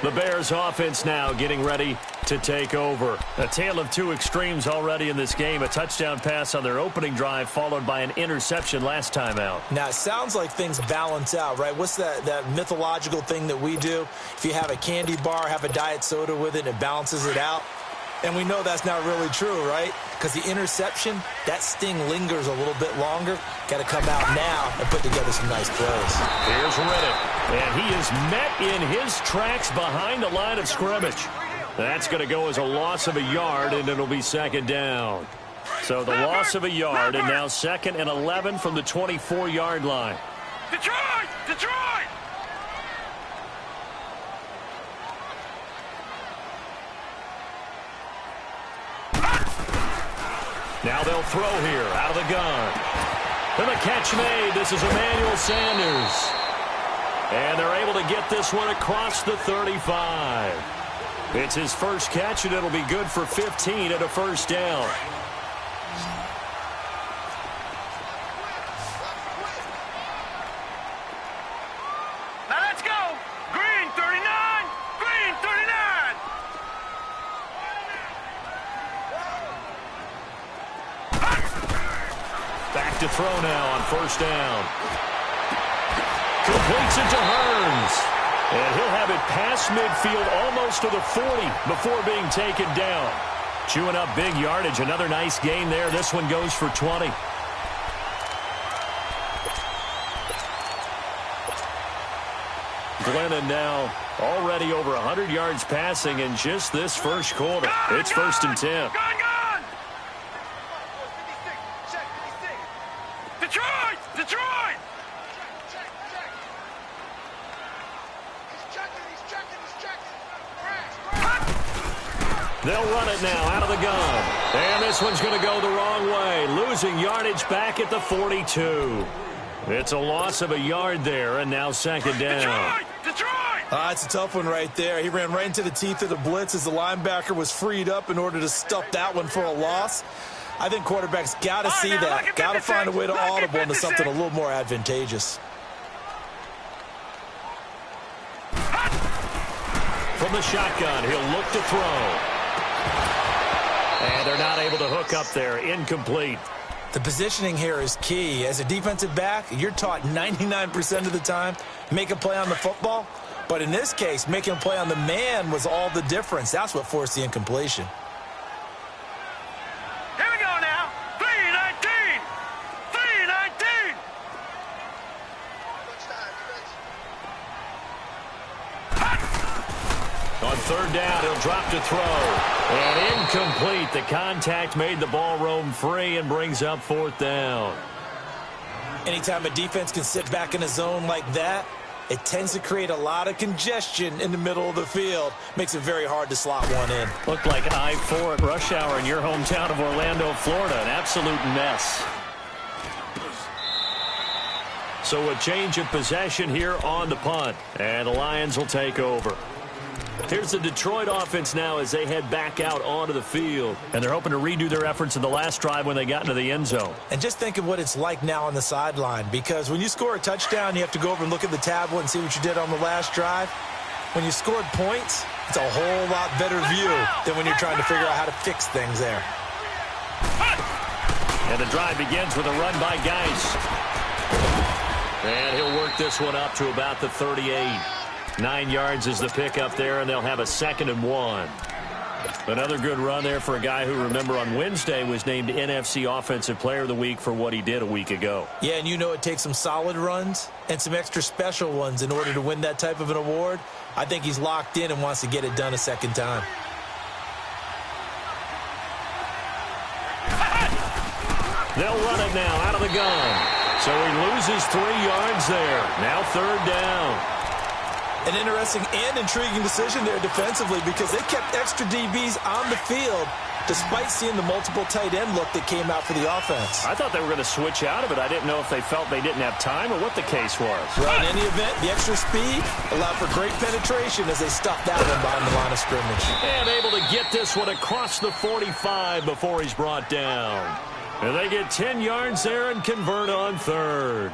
The Bears offense now getting ready to take over. A tale of two extremes already in this game. A touchdown pass on their opening drive followed by an interception last time out. Now, it sounds like things balance out, right? What's that mythological thing that we do? If you have a candy bar, have a diet soda with it, and it balances it out. And we know that's not really true, right? Because the interception, that sting lingers a little bit longer. Got to come out now and put together some nice plays. Here's Reddick, and he is met in his tracks behind the line of scrimmage. That's going to go as a loss of a yard, and it'll be 2nd down. So the loss of a yard, and now 2nd and 11 from the 24-yard line. Detroit! Detroit! Now they'll throw here out of the gun. And the catch made. This is Emmanuel Sanders. And they're able to get this one across the 35. It's his first catch, and it'll be good for 15 at a first down. Now let's go! Green 39! Green 39! Back to throw now on first down. Completes it to Hearns. And he'll have it past midfield almost to the 40 before being taken down. Chewing up big yardage. Another nice gain there. This one goes for 20. Glennon now already over 100 yards passing in just this first quarter. It's 1st and 10. Gone! Detroit! Detroit! They'll run it now out of the gun. And this one's going to go the wrong way. Losing yardage back at the 42. It's a loss of a yard there, and now 2nd down. Detroit! Detroit! It's a tough one right there. He ran right into the teeth of the blitz as the linebacker was freed up in order to stuff that one for a loss. I think quarterbacks got to see that. Got to find a way to audible into something a little more advantageous. From the shotgun, he'll look to throw. And they're not able to hook up there. Incomplete. The positioning here is key. As a defensive back, you're taught 99% of the time, make a play on the football. But in this case, making a play on the man was all the difference. That's what forced the incompletion. Here we go now. 3-19! 3-19! On 3rd down, he'll drop to throw. And incomplete. The contact made the ball roam free and brings up 4th down. Anytime a defense can sit back in a zone like that, it tends to create a lot of congestion in the middle of the field. Makes it very hard to slot one in. Looked like I-4 at rush hour in your hometown of Orlando, Florida. An absolute mess. So a change of possession here on the punt. And the Lions will take over. Here's the Detroit offense now as they head back out onto the field. And they're hoping to redo their efforts in the last drive when they got into the end zone. And just think of what it's like now on the sideline, because when you score a touchdown, you have to go over and look at the tablet and see what you did on the last drive. When you scored points, it's a whole lot better view than when you're trying to figure out how to fix things there. And the drive begins with a run by Geis. And he'll work this one up to about the 38. 9 yards is the pickup there, and they'll have a 2nd and 1. Another good run there for a guy who, remember, on Wednesday was named NFC Offensive Player of the Week for what he did a week ago. Yeah, and you know it takes some solid runs and some extra special ones in order to win that type of an award. I think he's locked in and wants to get it done a second time. They'll run it now out of the gun. So he loses 3 yards there. Now 3rd down. An interesting and intriguing decision there defensively, because they kept extra DBs on the field despite seeing the multiple tight end look that came out for the offense. I thought they were going to switch out of it. I didn't know if they felt they didn't have time or what the case was. Well, in any event, the extra speed allowed for great penetration as they stopped that one behind the line of scrimmage. And able to get this one across the 45 before he's brought down. And they get 10 yards there and convert on 3rd.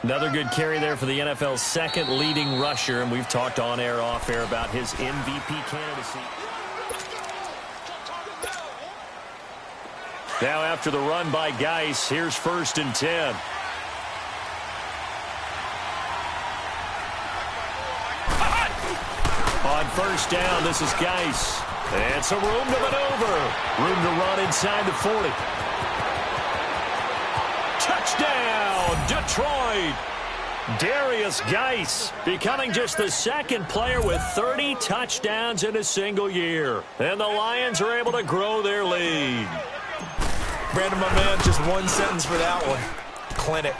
Another good carry there for the NFL's 2nd leading rusher, and we've talked on air, off air about his MVP candidacy. Now after the run by Geis, here's 1st and 10. On 1st down, this is Geis. And some room to maneuver. Room to run inside the 40. Touchdown, Detroit. Darius Geis becoming just the 2nd player with 30 touchdowns in a single year. And the Lions are able to grow their lead. Brandon, my man, just one sentence for that one. Clinic.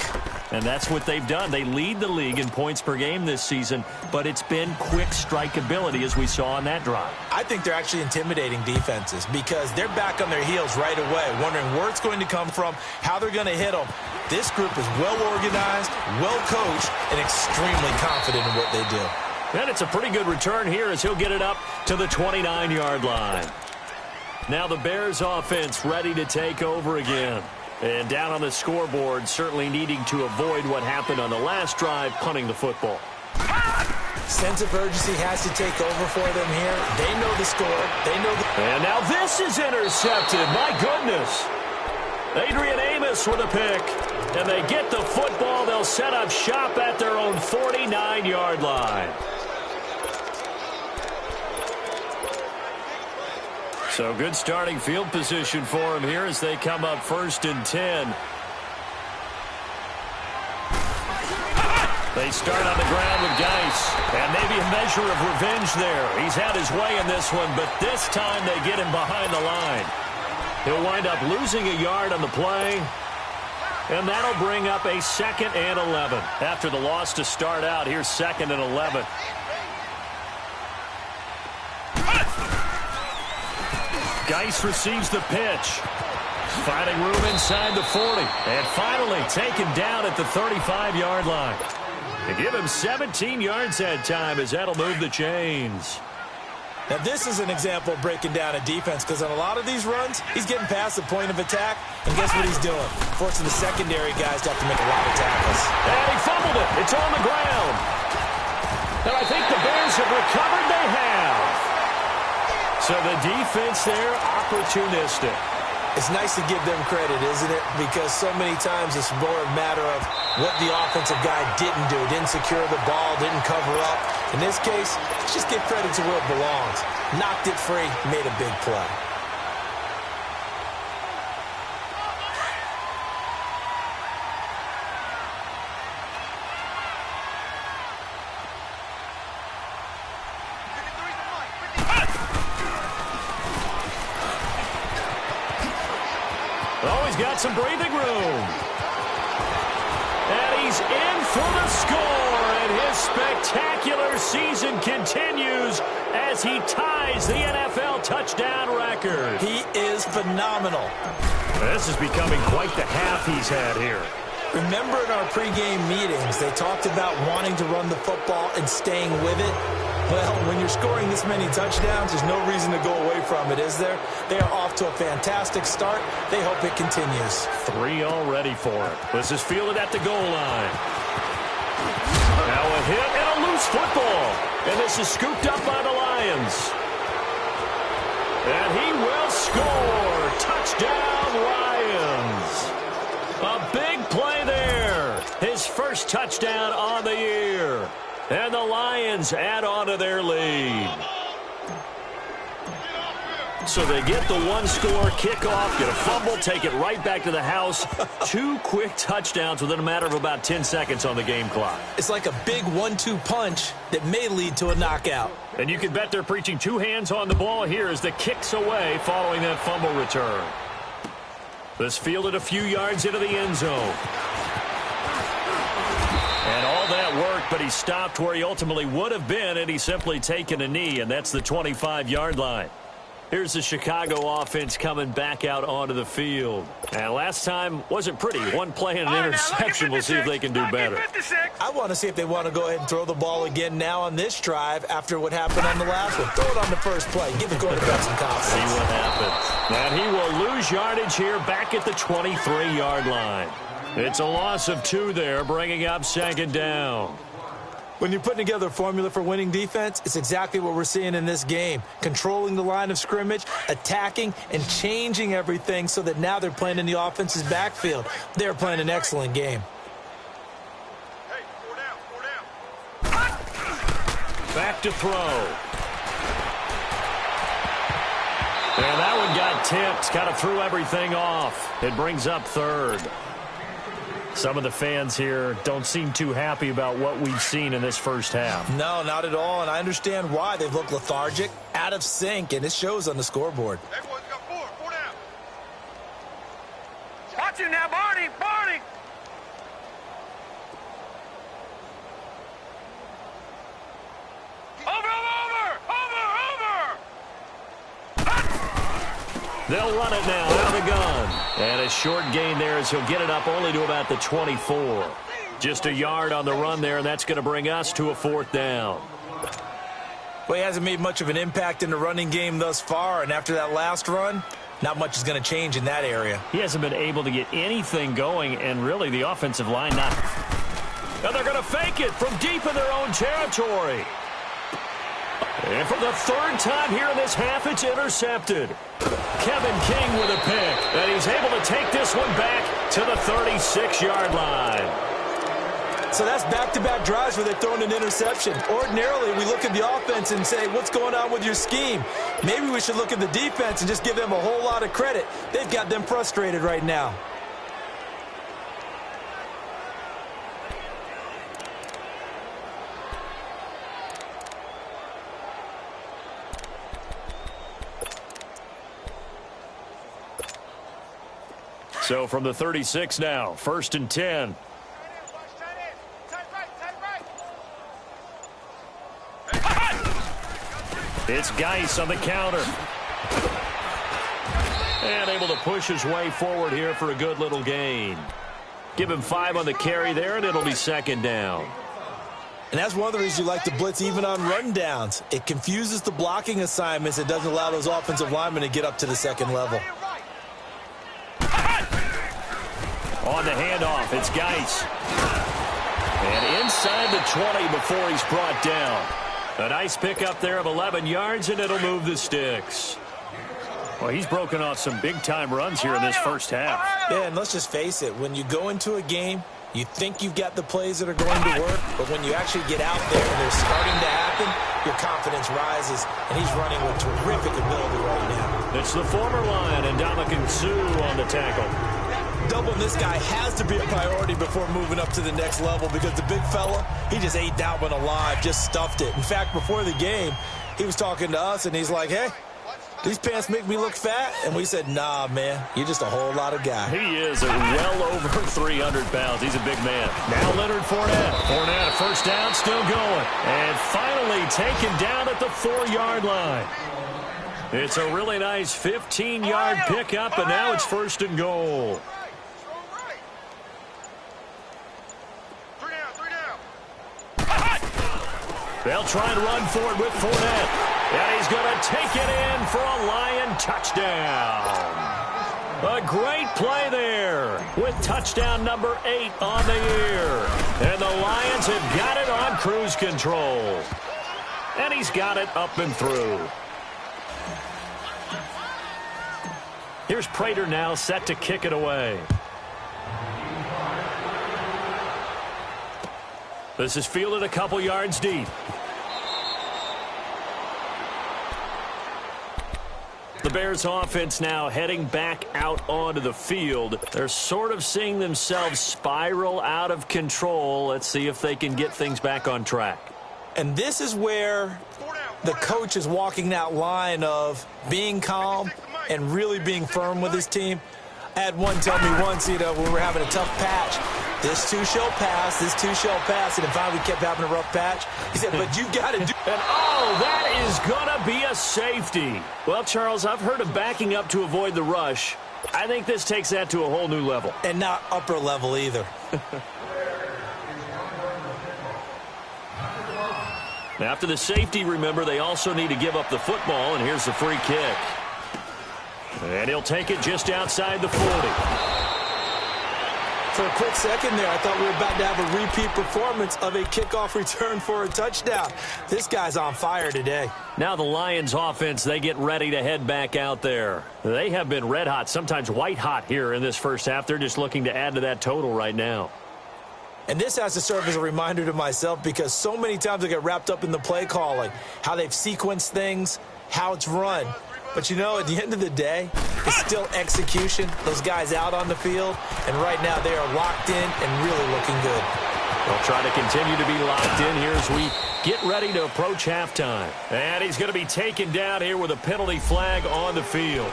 And that's what they've done. They lead the league in points per game this season, but it's been quick strikeability as we saw on that drive. I think they're actually intimidating defenses because they're back on their heels right away, wondering where it's going to come from, how they're going to hit them. This group is well organized, well coached, and extremely confident in what they do. And it's a pretty good return here as he'll get it up to the 29-yard line. Now the Bears offense ready to take over again. And down on the scoreboard, certainly needing to avoid what happened on the last drive, punting the football. Sense of urgency has to take over for them here. They know the score. They know the... And now this is intercepted. My goodness. Adrian Amos with a pick. And they get the football. They'll set up shop at their own 49-yard line. So good starting field position for him here as they come up 1st and 10. They start on the ground with Geis. And maybe a measure of revenge there. He's had his way in this one, but this time they get him behind the line. He'll wind up losing a yard on the play. And that'll bring up a 2nd and 11. After the loss to start out, here's 2nd and 11. Geis receives the pitch. Finding room inside the 40. And finally taken down at the 35-yard line. They give him 17 yards that time as that'll move the chains. Now, this is an example of breaking down a defense because on a lot of these runs, he's getting past the point of attack. And guess what he's doing? Forcing the secondary guys to have to make a lot of tackles. And he fumbled it. It's on the ground. And I think the Bears have recovered. They have. So the defense there, opportunistic. It's nice to give them credit, isn't it? Because so many times it's more a matter of what the offensive guy didn't do. Didn't secure the ball, didn't cover up. In this case, just give credit to where it belongs. Knocked it free, made a big play. Oh, he's got some breathing room. And he's in for the score. And his spectacular season continues as he ties the NFL touchdown record. He is phenomenal. This is becoming quite the half he's had here. Remember in our pregame meetings, they talked about wanting to run the football and staying with it? Well, when you're scoring this many touchdowns, there's no reason to go away from it, is there? They are off to a fantastic start. They hope it continues. 3 already for it. This is fielded at the goal line. Now a hit and a loose football. And this is scooped up by the Lions. And he will score. Touchdown, Lions. A big play there. His first touchdown on the year. And the Lions add on to their lead. So they get the one-score kickoff, get a fumble, take it right back to the house. 2 quick touchdowns within a matter of about 10 seconds on the game clock. It's like a big 1-2 punch that may lead to a knockout. And you can bet they're preaching 2 hands on the ball here as the kick's away following that fumble return. This fielded a few yards into the end zone. And all that worked, but he stopped where he ultimately would have been, and he's simply taken a knee, and that's the 25-yard line. Here's the Chicago offense coming back out onto the field. And last time wasn't pretty. One play and an interception. We'll see if they can do better. I want to see if they want to go ahead and throw the ball again now on this drive after what happened on the last one. Throw it on the first play. Give the quarterback some confidence. See what happens. And he will lose yardage here back at the 23-yard line. It's a loss of 2 there, bringing up second down. When you're putting together a formula for winning defense, it's exactly what we're seeing in this game. Controlling the line of scrimmage, attacking, and changing everything so that now they're playing in the offense's backfield. They're playing an excellent game. Hey, 4 down. Back to throw. And that one got tipped. Kind of threw everything off. It brings up third. Some of the fans here don't seem too happy about what we've seen in this first half. No, not at all, and I understand why. They've looked lethargic, out of sync, and it shows on the scoreboard. Everyone's got 4 down. Watch him now, Barney, Barney. They'll run it now out of the gun. And a short gain there as he'll get it up only to about the 24. Just a yard on the run there, and that's going to bring us to a 4th down. Well, he hasn't made much of an impact in the running game thus far, and after that last run, not much is going to change in that area. He hasn't been able to get anything going, and really the offensive line not. And they're going to fake it from deep in their own territory. And for the 3rd time here in this half, it's intercepted. Kevin King with a pick, and he's able to take this one back to the 36-yard line. So that's back-to-back drives where they're throwing an interception. Ordinarily, we look at the offense and say, what's going on with your scheme? Maybe we should look at the defense and just give them a whole lot of credit. They've got them frustrated right now. So from the 36 now, 1st and 10. It's Geis on the counter. And able to push his way forward here for a good little gain. Give him 5 on the carry there, and it'll be 2nd down. And that's one of the reasons you like to blitz even on run downs. It confuses the blocking assignments. It doesn't allow those offensive linemen to get up to the 2nd level. On the handoff, it's Geis. And inside the 20 before he's brought down. A nice pickup there of 11 yards, and it'll move the sticks. Well, he's broken off some big-time runs here in this first half. Yeah, and let's just face it. When you go into a game, you think you've got the plays that are going to work, but when you actually get out there and they're starting to happen, your confidence rises, and he's running with terrific ability right now. It's the former Lion, and Ndamukong Suh on the tackle. Doubling this guy has to be a priority before moving up to the next level because the big fella, he just ate that one alive, just stuffed it. In fact, before the game, he was talking to us, and he's like, hey, these pants make me look fat? And we said, nah, man, you're just a whole lot of guy. He is well over 300 pounds. He's a big man. Now Leonard Fournette. Fournette, 1st down, still going. And finally taken down at the 4-yard line. It's a really nice 15-yard pickup, and now it's 1st and goal. They'll try and run for it with Fournette. And he's going to take it in for a Lion touchdown. A great play there with touchdown number 8 on the year. And the Lions have got it on cruise control. And he's got it up and through. Here's Prater now set to kick it away. This is fielded a couple yards deep. The Bears offense now heading back out onto the field. They're sort of seeing themselves spiral out of control. Let's see if they can get things back on track. And this is where the coach is walking that line of being calm and really being firm with his team. I had one tell me once, when we were having a tough patch, this too shall pass, this too shall pass, and then finally we kept having a rough patch. He said, but you got to do... And that is going to be a safety. Well, Charles, I've heard of backing up to avoid the rush. I think this takes that to a whole new level. And not upper level either. After the safety, remember, they also need to give up the football, and here's the free kick. And he'll take it just outside the 40. For a quick second there, I thought we were about to have a repeat performance of a kickoff return for a touchdown. This guy's on fire today. Now the Lions offense, they get ready to head back out there. They have been red hot, sometimes white hot here in this first half. They're just looking to add to that total right now. And this has to serve as a reminder to myself because so many times I get wrapped up in the play calling, how they've sequenced things, how it's run. But, at the end of the day, it's still execution. Those guys out on the field, and right now they are locked in and really looking good. They'll try to continue to be locked in here as we get ready to approach halftime. And he's going to be taken down here with a penalty flag on the field.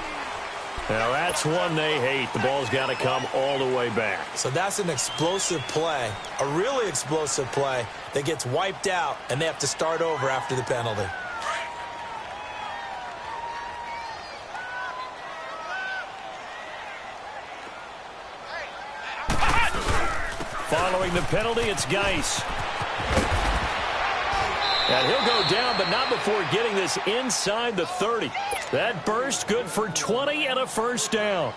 Now, that's one they hate. The ball's got to come all the way back. So that's an explosive play, a really explosive play that gets wiped out, and they have to start over after the penalty. Following the penalty, it's Geis. And he'll go down, but not before getting this inside the 30. That burst good for 20 and a first down.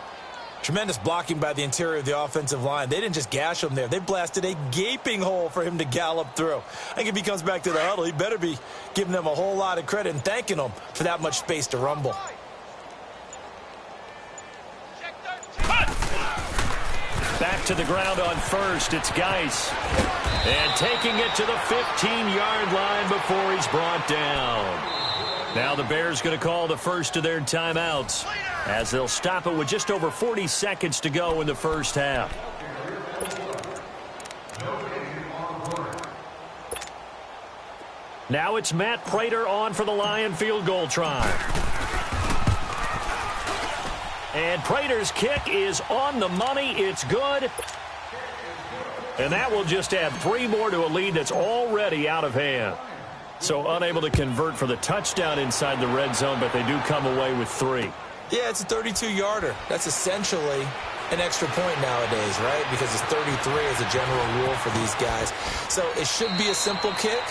Tremendous blocking by the interior of the offensive line. They didn't just gash him there. They blasted a gaping hole for him to gallop through. I think if he comes back to the huddle, he better be giving them a whole lot of credit and thanking them for that much space to rumble. Back to the ground on first. It's Geis. And taking it to the 15-yard line before he's brought down. Now the Bears going to call the first of their timeouts as they'll stop it with just over 40 seconds to go in the first half. Now it's Matt Prater on for the Lion field goal try. And Prater's kick is on the money. It's good. And that will just add 3 more to a lead that's already out of hand. So unable to convert for the touchdown inside the red zone, but they do come away with 3. Yeah, it's a 32-yarder. That's essentially an extra point nowadays, right? Because it's 33 as a general rule for these guys. So it should be a simple kick.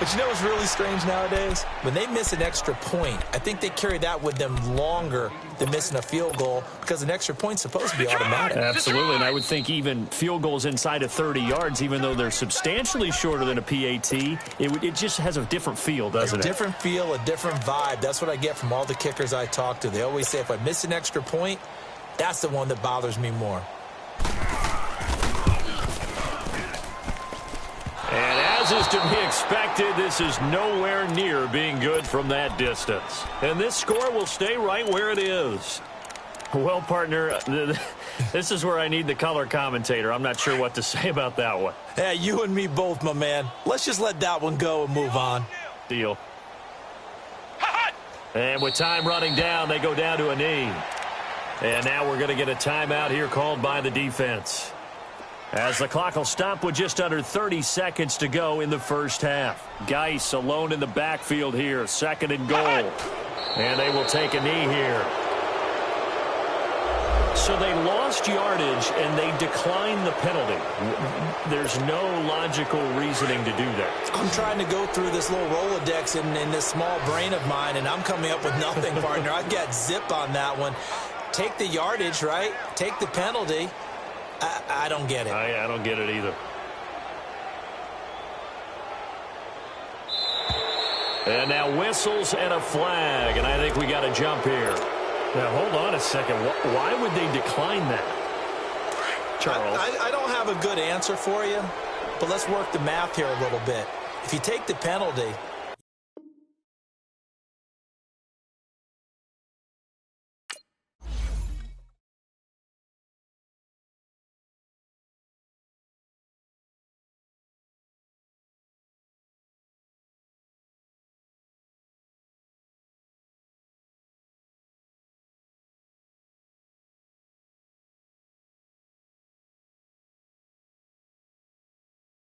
But what's really strange nowadays? When they miss an extra point, I think they carry that with them longer than missing a field goal because an extra point's supposed to be automatic. Absolutely, and I would think even field goals inside of 30 yards, even though they're substantially shorter than a PAT, it just has a different feel, doesn't it? A different feel, a different vibe. That's what I get from all the kickers I talk to. They always say if I miss an extra point, that's the one that bothers me more. And as is to be expected, this is nowhere near being good from that distance. And this score will stay right where it is. Well, partner, this is where I need the color commentator. I'm not sure what to say about that one. Yeah, you and me both, my man. Let's just let that one go and move on. Deal. And with time running down, they go down to a knee. And now we're going to get a timeout here called by the defense, as the clock will stop with just under 30 seconds to go in the first half. Geis alone in the backfield here, 2nd and goal. And they will take a knee here. So they lost yardage, and they declined the penalty. There's no logical reasoning to do that. I'm trying to go through this little Rolodex in this small brain of mine, and I'm coming up with nothing, partner. I've got zip on that one. Take the yardage, right? Take the penalty. I don't get it. I don't get it either. And now whistles and a flag, and I think we got a jump here. Now, hold on a second. Why would they decline that, Charles? I don't have a good answer for you, but let's work the math here a little bit. If you take the penalty,